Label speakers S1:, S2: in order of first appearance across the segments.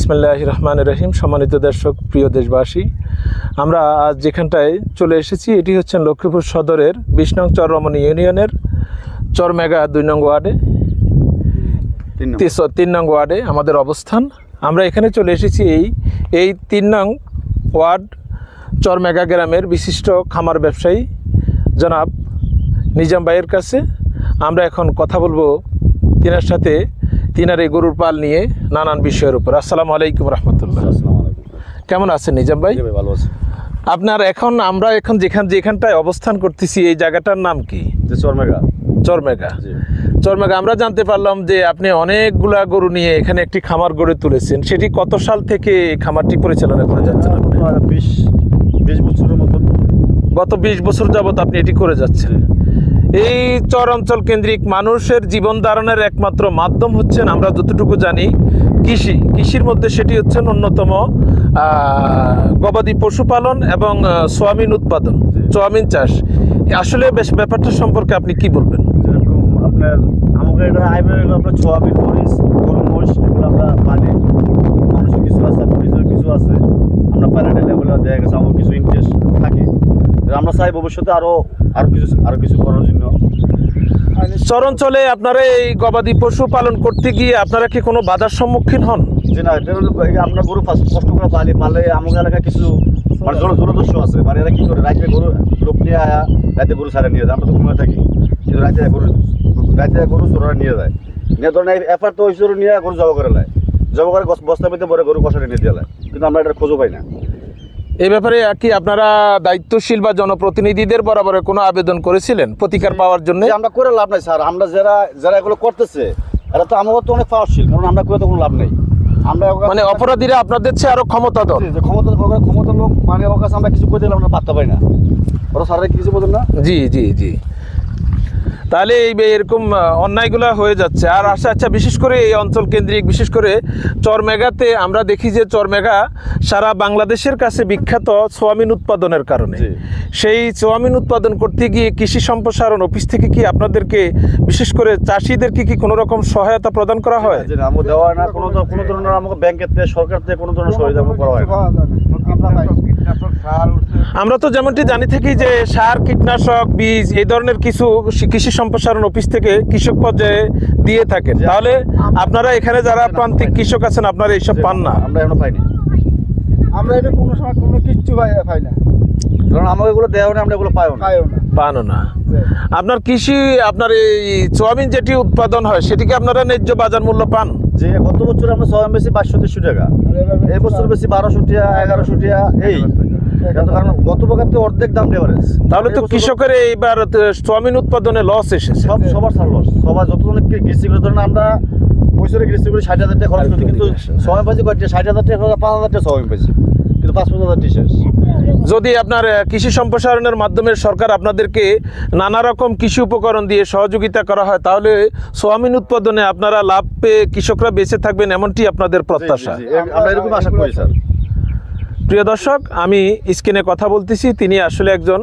S1: বিসমিল্লাহির রহমানির রহিম। সম্মানিত দর্শক, প্রিয় দেশবাসী, আমরা আজ যেখানটায় চলে এসেছি এটি হচ্ছে লক্ষ্মীপুর সদরের 20 নং চর রমণী ইউনিয়নের চরমেগা 2 নং ওয়ার্ডে 3 নং ওয়ার্ডে আমাদের অবস্থান। আমরা এখানে চলে এসেছি এই 3 নং ওয়ার্ড চরমেগা গ্রামের বিশিষ্ট খামার ব্যবসায়ী জনাব নিজাম ভাইয়ের কাছে। আমরা এখন কথা বলবো তিনার সাথে, তিনার এই গরুর পাল নিয়ে নানান বিষয়ের উপর। আসসালামু আলাইকুম রহমতুল্লাহ। কেমন আছেন নিজাম ভাই?
S2: ভালো আছে।
S1: আপনার আমরা এখন যেখানটায় অবস্থান করতেছি এই জায়গাটার নাম কি? চরমেগা। আমরা জানতে পারলাম যে আপনি অনেকগুলা গরু নিয়ে এখানে একটি খামার গড়ে তুলেছেন। সেটি কত সাল থেকে এই খামারটি পরিচালনা করে যাচ্ছেন?
S2: 20 বছরের মতো।
S1: গত 20 বছর যাবত আপনি এটি করে যাচ্ছেন। এই চর অঞ্চল কেন্দ্রিক মানুষের জীবন ধারণের একমাত্র মাধ্যম হচ্ছেন, আমরা যতটুকু জানি, কৃষির মধ্যে সেটি হচ্ছেন অন্যতম গবাদি পশুপালন এবং সোয়াবিন উৎপাদন, সোয়াবিন চাষ। আসলে বেশ ব্যাপারটা সম্পর্কে আপনি কি বলবেন?
S2: যেরকম আপনার আমাকে এটা আপনার সোয়াবিন, মরিচ, গরু, মোষ এগুলো আমরা পালি। মানুষের কিছু আছে, মরিচের কিছু আছে, আমরা পাইলেট এগুলো দেখা গেছে আমার কিছু ইন্টারেস্ট থাকে। আমরা চাই ভবিষ্যতে আরো কিছু করার জন্য।
S1: চর অঞ্চলে আপনারা এই গবাদি পশু পালন করতে গিয়ে আপনারা কি কোনো বাধার সম্মুখীন হন?
S2: যে না, আমরা গরু কষ্ট করে পালে আমাদের এলাকায় কিছু মানে জলদস্যু আছে। মানে এরা কি করে, রাতে গরু লোক নিয়ে আয়া রাতে গরু ছাড়া নিয়ে যায়। আমরা তো ঘুমিয়ে থাকি, কিন্তু রাতে গরু চোরা নিয়ে যায়। নিয়ে ধরেন এফআর তো ওই চোর নিয়ে গরু জবা করে নেয়, জবা করে বস্তা পেতে পরে গরু কষাটা নিয়ে দিয়ে যায়, কিন্তু আমরা এটার খোঁজও পাই না।
S1: এই ব্যাপারে কি আপনারা দায়িত্বশীল বা জনপ্রতিনিধিদের বরাবর কোনো আবেদন করেছিলেন প্রতিকার পাওয়ার জন্য?
S2: আমরা করে লাভ নাই স্যার। আমরা যারা এগুলো করতেছে এরা তো আমাদের তো অনেক পাওয়ারশীল, কারণ আমরা করে তো কোনো লাভ নেই। আমরা
S1: মানে অপরাধীরা আপনাদের চেয়ে আরো ক্ষমতাধর,
S2: ক্ষমতা লোক, মানে ওর কাছে আমরা কিছু করে দিলে আমরা পাত্তা পাই না। ওরা স্যার কিছু বলেন না।
S1: জি। তাহলে এরকম অন্যায়গুলো হয়ে যাচ্ছে। আর আচ্ছা, বিশেষ করে এই অঞ্চল কেন্দ্রিক, বিশেষ করে চরমেগাতে আমরা দেখি যে চরমেগা সারা বাংলাদেশের কাছে বিখ্যাত সোয়াবিন উৎপাদনের কারণে। সেই সোয়াবিন উৎপাদন করতে গিয়ে কৃষি সম্প্রসারণ অফিস থেকে কি আপনাদেরকে, বিশেষ করে চাষিদেরকে কি কোনো রকম সহায়তা প্রদান করা হয়?
S2: আমাকে দেওয়া হয় না কোনো ধরনের, আমাকে ব্যাংকের থেকে, সরকার থেকে কোনো ধরনের সহায়তা করা হয় না।
S1: আমরা তো যেমনটি জানি থাকি যে সার, কীটনাশক, বীজ এই ধরনের কিছু কৃষি সম্প্রসারণ অফিস থেকে কৃষক পর্যায়ে দিয়ে থাকেন। তাহলে আপনারা এখানে যারা প্রান্তিক কৃষক আছেন আপনারা এইসব পান না?
S2: আমরা এখনো পাইনি।
S3: আমরা এটা কোনো সময় কোনো কিচ্ছু পাই না,
S2: কারণ আমাকে এগুলো দেওয়া হয় না, আমরা এগুলো
S1: পানো না। আপনার কৃষি, আপনার এই সোয়াবিন যেটি উৎপাদন হয় সেটিকে আপনারা ন্যায্য বাজার মূল্য পান?
S2: যে গত বছর আমরা সোয়াবিন বেশি 530 টাকা, এই বছর বেশি 1200 টাকা, 1100 টাকা। এই কারণ গত বছর তো অর্ধেক দাম ডিফারেন্স।
S1: তাহলে তো কৃষকের এইবার সোয়াবিন উৎপাদনে লস এসেছে।
S2: সবার লস, সবার যতজন কৃষি করে। ধরেন আমরা বছরে কৃষি করে 60,000 টাকা খরচ করছি, কিন্তু সোয়াবিন পাইছি 60,000 টাকা, 5,000 টাকা সোয়াবিন পাইছি, কিন্তু 5,000 টাকা শেষ।
S1: যদি আপনার কৃষি সম্প্রসারণের মাধ্যমে সরকার আপনাদেরকে নানা রকম কৃষি উপকরণ দিয়ে সহযোগিতা করা হয়, তাহলে সোয়াবিন উৎপাদনে আপনারা লাভ পেয়ে কৃষকরা বেঁচে থাকবেন, এমনটি আপনাদের প্রত্যাশা?
S2: আমরা এরকম আশা করি স্যার।
S1: প্রিয় দর্শক, আমি স্ক্রিনে কথা বলতেছি, তিনি আসলে একজন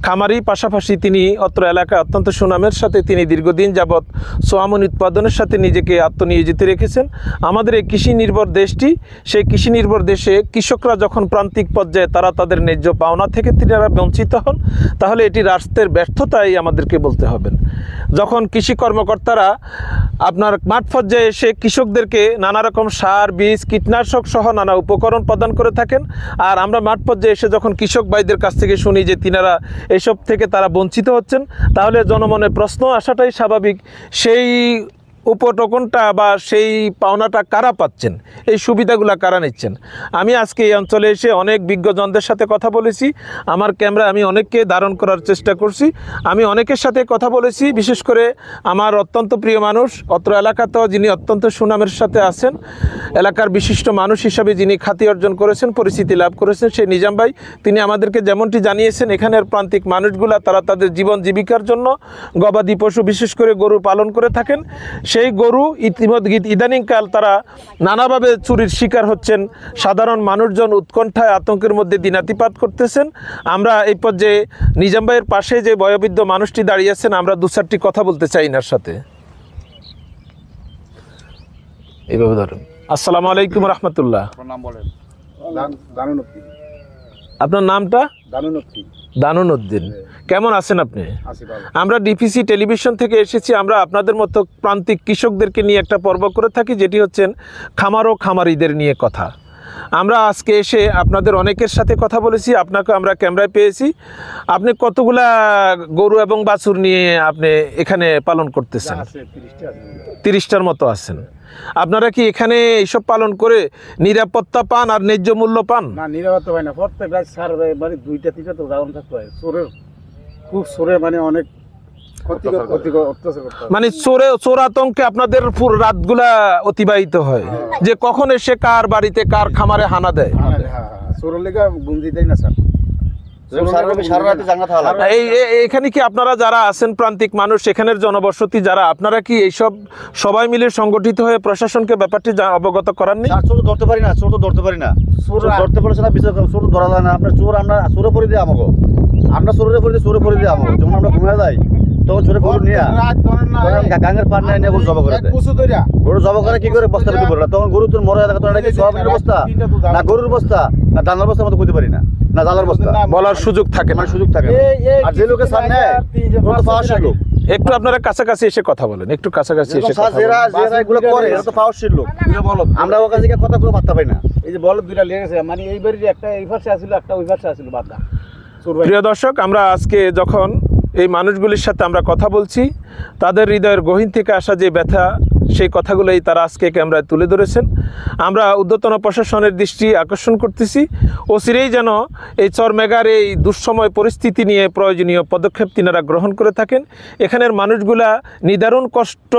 S1: খামারি, পাশাপাশি তিনি অত্র এলাকায় অত্যন্ত সুনামের সাথে তিনি দীর্ঘদিন যাবৎ সোয়াবিন উৎপাদনের সাথে নিজেকে আত্মনিয়োজিত রেখেছেন। আমাদের এই কৃষি নির্ভর দেশটি, সেই কৃষি নির্ভর দেশে কৃষকরা যখন প্রান্তিক পর্যায়ে তারা তাদের ন্যায্য পাওনা থেকে তিনারা বঞ্চিত হন, তাহলে এটি রাষ্ট্রের ব্যর্থতাই আমাদেরকে বলতে হবেন। যখন কৃষি কর্মকর্তারা আপনার মাঠ পর্যায়ে এসে কৃষকদেরকে নানা রকম সার, বীজ, কীটনাশক সহ নানা উপকরণ প্রদান করে থাকেন, আর আমরা মাঠ পর্যায়ে এসে যখন কৃষক ভাইদের কাছ থেকে শুনি যে তিনারা এসব থেকে তারা বঞ্চিত হচ্ছেন, তাহলে জনমনে প্রশ্ন আসাটাই স্বাভাবিক, সেই উপটোকনটা বা সেই পাওনাটা কারা পাচ্ছেন, এই সুবিধাগুলো কারা নিচ্ছেন? আমি আজকে এই অঞ্চলে এসে অনেক বিজ্ঞজনদের সাথে কথা বলেছি, আমার ক্যামেরায় আমি অনেককে ধারণ করার চেষ্টা করছি, আমি অনেকের সাথে কথা বলেছি। বিশেষ করে আমার অত্যন্ত প্রিয় মানুষ, অত্র এলাকাতেও যিনি অত্যন্ত সুনামের সাথে আছেন, এলাকার বিশিষ্ট মানুষ হিসাবে যিনি খ্যাতি অর্জন করেছেন, পরিচিতি লাভ করেছেন, সেই নিজাম ভাই, তিনি আমাদেরকে যেমনটি জানিয়েছেন এখানের প্রান্তিক মানুষগুলা তারা তাদের জীবন জীবিকার জন্য গবাদি পশু, বিশেষ করে গরু পালন করে থাকেন। সেই গরু ইতিমধ্যে ইদানিংকাল তারা নানাভাবে চুরির শিকার হচ্ছেন, সাধারণ মানুষজন উৎকণ্ঠায় আতঙ্কের মধ্যে দিনাতিপাত করতেছেন। আমরা এই পর্যায়ে নিজাম ভাইয়ের পাশে যে বয়োবৃদ্ধ মানুষটি দাঁড়িয়ে আছেন, আমরা দু চারটি কথা বলতে চাই এনার সাথে। এইভাবে ধরুন। আসসালামু আলাইকুম রহমতুল্লাহ।
S2: আপনার নাম বলেন।
S3: দানুনত্তি।
S1: আপনার নামটা?
S3: দানুনত্তি।
S1: দানুনউদ্দিন। কেমন আছেন আপনি?
S3: আসি ভালো।
S1: আমরা ডিপিসি টেলিভিশন থেকে এসেছি। আমরা আপনাদের মতো প্রান্তিক কৃষকদেরকে নিয়ে একটা পর্ব করে থাকি, যেটি হচ্ছেন খামার ও খামারিদের নিয়ে কথা। আমরা আজকে এসে আপনাদের অনেকের সাথে কথা বলেছি, আপনাকে আমরা ক্যামেরায় পেয়েছি। আপনি কতগুলা গরু এবং বাছুর নিয়ে আপনি এখানে পালন করতেছেন?
S3: আছে 30টা আছে।
S1: 30টার মতো আছেন। আপনারা কি এখানে এইসব পালন করে নিরাপত্তা পান আর ন্যায্য মূল্য পান?
S3: না, নিরাপত্তা পাই না। প্রত্যেক রাত সার মানে 2টা 3টা তো রাউন্ড থাকতে হয়। চোরের খুব চোরে মানে অনেক অত্যাচার করতে হয়।
S1: মানে চোর আতঙ্কে আপনাদের পুরো রাতগুলা অতিবাহিত হয়, যে কখন এসে কার বাড়িতে কার খামারে হানা দেয়।
S3: হ্যাঁ, চোরের লেগে গুঞ্জি দেয় না স্যার।
S2: সারা রাতে জাঙ্গা থাকা লাগে।
S1: এখানে কি আপনারা যারা আছেন প্রান্তিক মানুষ, এখানের জনবসতি যারা, আপনারা কি এইসব সবাই মিলে সংগঠিত হয়ে প্রশাসনকে ব্যাপারটি অবগত করাননি?
S2: চোর তো ধরতে পারি না, চোর তো ধরতে পারি না। চোর ধরতে পারছে না, বিচার চোর তো ধরা যায় না। আপনার চোর আমরা চোরে পরি দিই আমাকে, আমরা চোরে পরি দিই আমাকে। যখন আমরা ঘুমিয়ে যাই তখন চোরে গরু নিয়ে গাঙ্গের পার নিয়ে গরু জবা করে দেয়। গরু জবা করে কি করে বস্তা পেতে পড়ে, তখন গরু তোর মরে থাকে। তখন সয়াবিনের বস্তা না গরুর বস্তা না ডানার বস্তার মতো বুঝতে পারি না, না জালার বস্তা
S1: বলার সুযোগ থাকে না।
S2: মানে সুযোগ থাকে না। আর যে লোকের সামনে পাওয়ারশীল লোক,
S1: একটু আপনারা কাছাকাছি এসে কথা বলেন, একটু কাছাকাছি এসে কথা বলেন।
S2: যারা এগুলো করে এরা তো পাওয়ারশীল লোক। আমরা ওর কাছে গিয়ে কথা করে বার্তা পাই না।
S3: এই যে বলদ 2টা লেগেছে, মানে এই বাড়ির একটা এই পাশে আসছিল, একটা ওই পাশে আসছিল বাদা।
S1: প্রিয় দর্শক, আমরা আজকে যখন এই মানুষগুলির সাথে আমরা কথা বলছি, তাদের হৃদয়ের গহীন থেকে আসা যে ব্যথা, সেই কথাগুলোই তারা আজকে ক্যামেরায় তুলে ধরেছেন। আমরা ঊর্ধ্বতন প্রশাসনের দৃষ্টি আকর্ষণ করতেছি, অচিরেই যেন এই চরমেগার এই দুঃসময় পরিস্থিতি নিয়ে প্রয়োজনীয় পদক্ষেপ তিনারা গ্রহণ করে থাকেন। এখানের মানুষগুলা নিদারুণ কষ্ট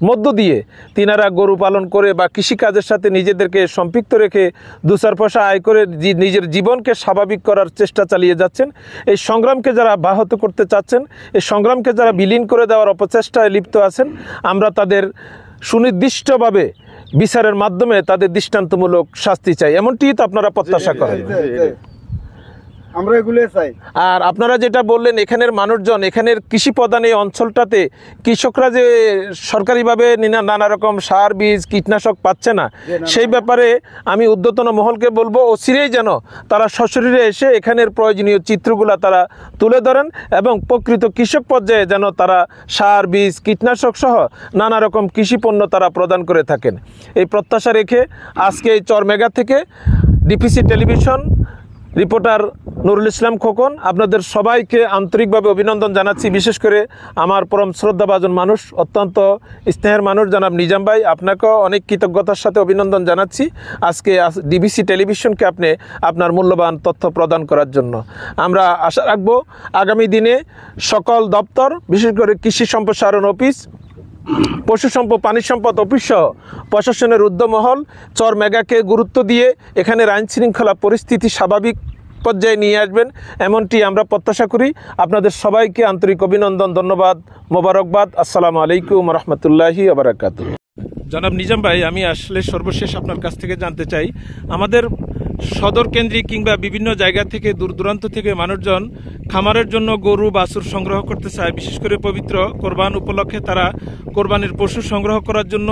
S1: মধ্য দিয়ে তিনারা গরু পালন করে বা কৃষিকাজের সাথে নিজেদেরকে সম্পৃক্ত রেখে 2-4 পয়সা আয় করে নিজের জীবনকে স্বাভাবিক করার চেষ্টা চালিয়ে যাচ্ছেন। এই সংগ্রামকে যারা ব্যাহত করতে চাচ্ছেন, এই সংগ্রামকে যারা বিলীন করে দেওয়ার অপচেষ্টায় লিপ্ত আছেন, আমরা তাদের সুনির্দিষ্টভাবে বিচারের মাধ্যমে তাদের দৃষ্টান্তমূলক শাস্তি চাই। এমনটি তো আপনারা প্রত্যাশা করেন।
S3: আমরা এগুলো চাই।
S1: আর আপনারা যেটা বললেন, এখানের মানুষজন, এখানের কৃষি প্রধান এই অঞ্চলটাতে কৃষকরা যে সরকারিভাবে নানা রকম সার, বীজ, কীটনাশক পাচ্ছে না, সেই ব্যাপারে আমি ঊর্ধ্বতন মহলকে বলবো অচিরেই যেন তারা সশরীরে এসে এখানের প্রয়োজনীয় চিত্রগুলো তারা তুলে ধরেন এবং প্রকৃত কৃষক পর্যায়ে যেন তারা সার, বীজ, কীটনাশক সহ নানা রকম কৃষি পণ্য তারা প্রদান করে থাকেন। এই প্রত্যাশা রেখে আজকে এই চরমেগা থেকে DPC television reporter Nurul Islam Khokon আপনাদের সবাইকে আন্তরিকভাবে অভিনন্দন জানাচ্ছি। বিশেষ করে আমার পরম শ্রদ্ধাভাজন মানুষ, অত্যন্ত স্নেহের মানুষ জনাব নিজাম ভাই, আপনাকেও অনেক কৃতজ্ঞতার সাথে অভিনন্দন জানাচ্ছি আজকে ডিবিসি টেলিভিশনকে আপনি আপনার মূল্যবান তথ্য প্রদান করার জন্য। আমরা আশা রাখব আগামী দিনে সকল দপ্তর, বিশেষ করে কৃষি সম্প্রসারণ অফিস, পশু সম্পদ, পানি সম্পদ অফিস সহ প্রশাসনের ঊর্ধ্বমহল চরমেগাকে গুরুত্ব দিয়ে এখানের আইন শৃঙ্খলা পরিস্থিতি স্বাভাবিক পর্যায়ে নিয়ে আসবেন, এমনটি আমরা প্রত্যাশা করি। আপনাদের সবাইকে আন্তরিক অভিনন্দন, ধন্যবাদ, মোবারকবাদ। আসসালামু আলাইকুম রহমতুল্লাহি ওয়া বারাকাতুহু। জনাব নিজাম ভাই, আমি আসলে সর্বশেষ আপনার কাছ থেকে জানতে চাই, আমাদের সদর কেন্দ্রিক কিংবা বিভিন্ন জায়গা থেকে, দূর দূরান্ত থেকে মানুষজন খামারের জন্য গরু বাছুর সংগ্রহ করতে চায়। বিশেষ করে পবিত্র কোরবান উপলক্ষে তারা কোরবানির পশু সংগ্রহ করার জন্য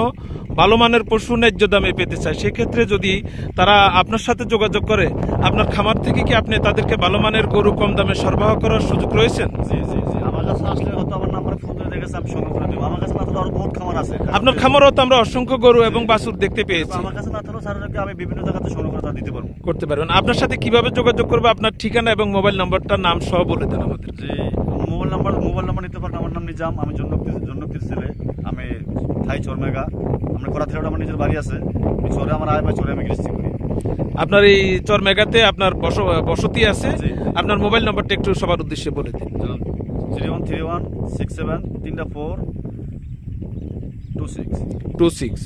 S1: ভালো মানের পশু ন্যায্য দামে পেতে চায়। সেক্ষেত্রে যদি তারা আপনার সাথে যোগাযোগ করে, আপনার খামার থেকে কি আপনি তাদেরকে ভালো মানের গরু কম দামে সরবরাহ করার সুযোগ রয়েছেন?
S2: জি জি জি, আমার কাছে আসলে হয়তো আমার নাম্বারে ফোন করে দেখেছে, আমি সংগ্রহ করে দেবো। আমার কাছে না থাকলে আরো বহুত খামার আছে।
S1: আপনার খামারও তো আমরা অসংখ্য গরু এবং বাছুর দেখতে পেয়েছি।
S2: আমার কাছে না থাকলেও স্যারকে আমি বিভিন্ন জায়গাতে সংগ্রহ করে দিতে পারবো।
S1: করতে পারবেন। আপনার সাথে কিভাবে যোগাযোগ করবে? আপনার ঠিকানা এবং মোবাইল নাম্বারটা, নাম সহ বলে দেন আমাদের।
S2: জি, মোবাইল নাম্বার নিতে পারেন। আমার নাম নিজাম, আমি জন্নক্তির ছেলে, আমি থাই চরমেগা। আমরা করা থেকে আমার নিজের বাড়ি আছে, চরে আমার আয় বা চরে আমি গৃহস্থী করি।
S1: আপনার এই চরমেগাতে আপনার বসতি আছে, আপনার মোবাইল নাম্বারটা একটু সবার উদ্দেশ্যে বলে দিন। 0131673426।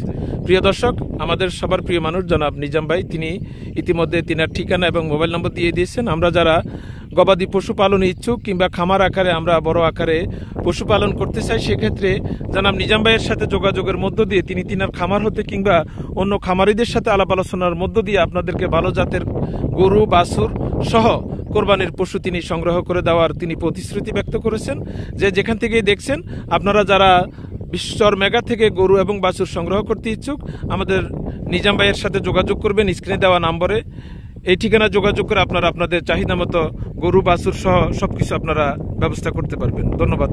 S1: প্রিয় দর্শক, আমাদের সবার প্রিয় মানুষ জনাব নিজাম ভাই, তিনি ইতিমধ্যে তিনার ঠিকানা এবং মোবাইল নম্বর দিয়ে দিয়েছেন। আমরা যারা গবাদি পশুপালনে ইচ্ছুক কিংবা খামার আকারে আমরা বড় আকারে পশুপালন করতে চাই, সেক্ষেত্রে জনাব নিজাম ভাইয়ের সাথে যোগাযোগের মধ্য দিয়ে তিনি তিনার খামার হতে কিংবা অন্য খামারিদের সাথে আলাপ আলোচনার মধ্য দিয়ে আপনাদেরকে ভালো জাতের গরু বাছুর সহ কোরবানির পশু তিনি সংগ্রহ করে দেওয়ার তিনি প্রতিশ্রুতি ব্যক্ত করেছেন। যে যেখান থেকেই দেখছেন, আপনারা যারা বিশ্বর মেগা থেকে গরু এবং বাছুর সংগ্রহ করতে ইচ্ছুক আমাদের নিজাম ভাইয়ের সাথে যোগাযোগ করবেন স্ক্রিনে দেওয়া নম্বরে। এই ঠিকানা যোগাযোগ করে আপনারা আপনাদের চাহিদা মতো গরু বাছুর সহ সবকিছু আপনারা ব্যবস্থা করতে পারবেন। ধন্যবাদ।